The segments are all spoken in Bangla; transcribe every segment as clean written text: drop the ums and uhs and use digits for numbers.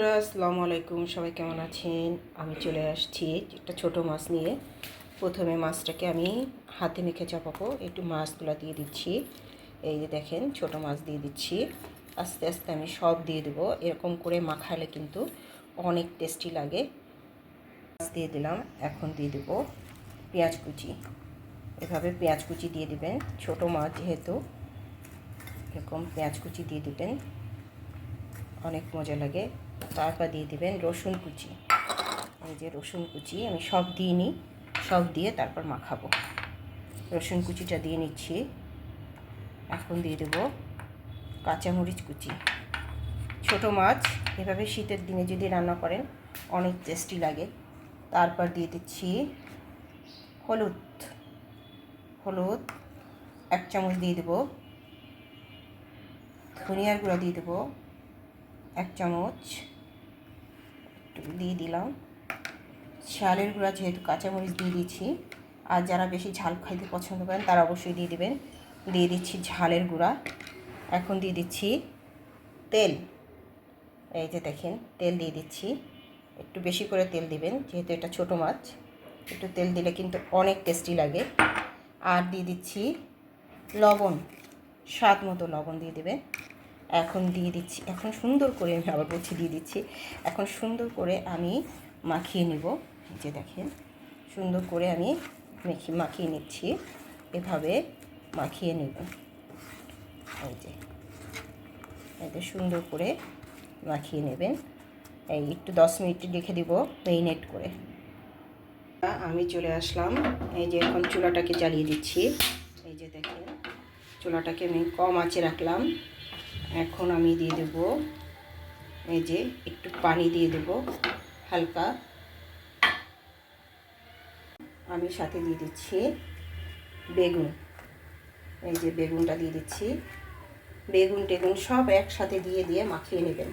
বন্ধুরা আসসালামু আলাইকুম, সবাই কেমন আছেন? আমি চলে আসছি একটা ছোট মাছ নিয়ে। প্রথমে মাছটাকে আমি হাতে মেখে চাপাবো। একটু মাছগুলো দিয়ে দিচ্ছি। এই যে দেখেন, ছোট মাছ দিয়ে দিচ্ছি। আস্তে আস্তে আমি সব দিয়ে দেবো। এরকম করে মাখালে কিন্তু অনেক টেস্টি লাগে। মাছ দিয়ে দিলাম। এখন দিয়ে দেবো পেঁয়াজ কুচি। এভাবে পেঁয়াজ কুচি দিয়ে দেবেন। ছোট মাছ যেহেতু, এরকম পেঁয়াজ কুচি দিয়ে দেবেন, অনেক মজা লাগে। তারপর দিয়ে দেবেন রসুন কুচি। এই যে রসুন কুচি আমি সব দিয়ে নিই, সব দিয়ে তারপর মাখাবো। রসুন কুচিটা দিয়ে নিচ্ছি। এখন দিয়ে দেবো কাঁচামরিচ কুচি। ছোট মাছ এভাবে শীতের দিনে যদি রান্না করেন অনেক টেস্টি লাগে। তারপর দিয়ে দিচ্ছি হলুদ 1 চামচ দিয়ে দেবো। ধনিয়ার গুঁড়া দিয়ে দেবো 1 চামচ, একটু দিয়ে দিলাম। ঝালের গুঁড়া যেহেতু কাঁচামরিচ দিয়ে দিচ্ছি, আর যারা বেশি ঝাল খাইতে পছন্দ করেন তারা অবশ্যই দিয়ে দেবেন। দিয়ে দিচ্ছি ঝালের গুঁড়া। এখন দিয়ে দিচ্ছি তেল। এই যে দেখেন, তেল দিয়ে দিচ্ছি। একটু বেশি করে তেল দিবেন, যেহেতু এটা ছোটো মাছ। একটু তেল দিলে কিন্তু অনেক টেস্টি লাগে। আর দিয়ে দিচ্ছি লবণ, স্বাদ মতো লবণ দিয়ে দেবেন। এখন দিয়ে দিচ্ছি, এখন সুন্দর করে আমি আবার বলছি দিয়ে দিচ্ছি। এখন সুন্দর করে আমি মাখিয়ে নিব। যে দেখেন, সুন্দর করে আমি মাখিয়ে নিচ্ছি। এভাবে মাখিয়ে নেব। এই যে এতে সুন্দর করে মাখিয়ে নেবেন। এই একটু 10 মিনিট রেখে দিব মেরিনেট করে। আমি চলে আসলাম। এই যে এখন চুলাটাকে জ্বালিয়ে দিচ্ছি। এই যে দেখেন, চুলাটাকে আমি কম আঁচে রাখলাম। এখন আমি দিয়ে দেব, এই যে একটু পানি দিয়ে দেব হালকা। আমি সাথে দিয়ে দিচ্ছি বেগুন। এই যে বেগুনটা দিয়ে দিচ্ছি। বেগুন টেগুন সব একসাথে দিয়ে মাখিয়ে নেবেন।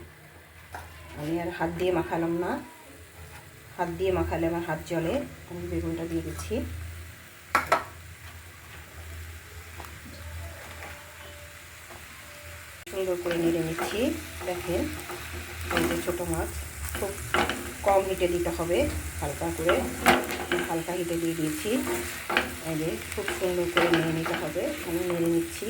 আমি আর হাত দিয়ে মাখালাম না, হাত দিয়ে মাখালে আমার হাত জ্বলে। আমি বেগুনটা দিয়ে দিচ্ছি। সুন্দর করে নেড়ে নিচ্ছি। দেখেন, এই যে ছোটো মাছ, খুব কম হিটে দিতে হবে, হালকা করে, হালকা হিটে দিয়ে দিয়েছি। এই যে খুব সুন্দর করে নেড়ে নিতে হবে। আমি নেড়ে নিচ্ছি।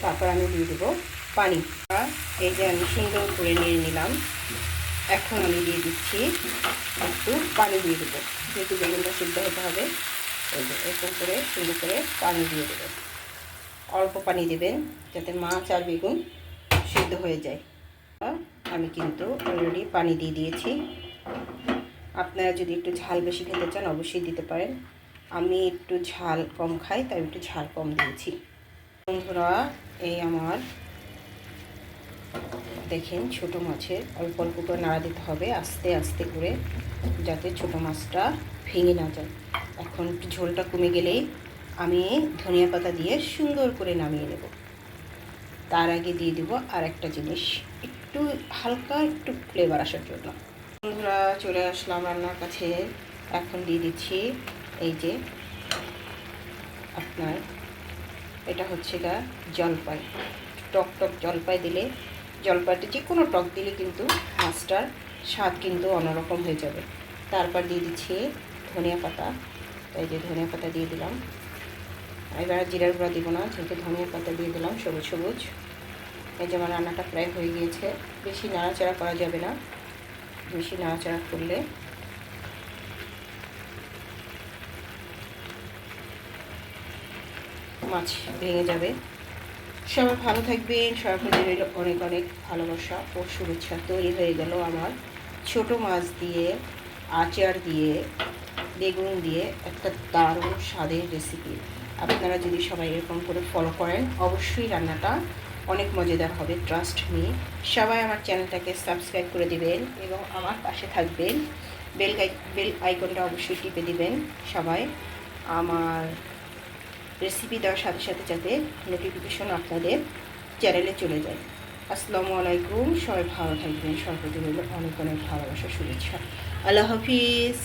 তারপর আমি দিয়ে দেবো পানি। এই যে আমি সুন্দর করে নেড়ে নিলাম। এখন আমি দিয়ে দিচ্ছি একটু পানি দিয়ে দেবো, যেহেতু বেগুনটা সিদ্ধ হতে হবে। এই যে এরকম করে সুন্দর করে পানি দিয়ে দেবেন। অল্প পানি দেবেন যাতে মাছ আর বেগুন সিদ্ধ হয়ে যায়। আমি কিন্তু অলরেডি পানি দিয়ে দিয়েছি। আপনারা যদি একটু ঝাল বেশি খেতে চান অবশ্যই দিতে পারেন। আমি একটু ঝাল কম খাই, তাই একটু ঝাল কম দিয়েছি। বন্ধুরা, এই আমার দেখেন ছোটো মাছের অল্প অল্প করে নাড়া দিতে হবে আস্তে আস্তে করে, যাতে ছোটো মাছটা ভেঙে না যায়। এখন একটু ঝোলটা কমে গেলেই আমি ধনিয়া পাতা দিয়ে সুন্দর করে নামিয়ে নেব। তার আগে দিয়ে দেব আর একটা জিনিস, একটু হালকা একটু ফ্লেভার আসার জন্য। বন্ধুরা, চলে আসলাম রান্নার কাছে। এখন দিয়ে দিচ্ছি এই যে আপনার, এটা হচ্ছে গা জলপাই। টক টক জলপাই দিলে, জলপাইটা যে কোনো টক দিলে কিন্তু মাছটার স্বাদ কিন্তু অন্যরকম হয়ে যাবে। তারপর দিয়ে দিচ্ছি ধনিয়া পাতা। এই যে ধনিয়া পাতা দিয়ে দিলাম। এবার জিরার গুঁড়া দিব না, যেহেতু ধনিয়া পাতা দিয়ে দিলাম সবুজ সবুজ। এই যে আমার রান্নাটা প্রায় হয়ে গিয়েছে। বেশি নাড়াচাড়া করা যাবে না, বেশি নাড়াচাড়া করলে মাছ ভেঙে যাবে। সবাই ভালো থাকবেন। সবার প্রতি রইল অনেক অনেক ভালোবাসা ও শুভেচ্ছা। তৈরি হয়ে গেল আমার ছোট মাছ দিয়ে, আচার দিয়ে, বেগুন দিয়ে একটা দারুণ স্বাদের রেসিপি। আপনারা যদি সবাই এরকম করে ফলো করেন অবশ্যই রান্নাটা অনেক মজাদার হবে, ট্রাস্ট মি। সবাই আমার চ্যানেলটাকে সাবস্ক্রাইব করে দিবেন এবং আমার পাশে থাকবেন। বেল আইকনটা অবশ্যই টিপে দিবেন সবাই, আমার রেসিপি দেওয়ার সাথে সাথে যাতে নোটিফিকেশন আপনাদের চ্যানেলে চলে যায়। আসসালামু আলাইকুম, সবাই ভালো থাকবেন। সবার প্রতি রইল অনেক অনেক ভালোবাসা শুভেচ্ছা। আল্লাহ হাফিজ।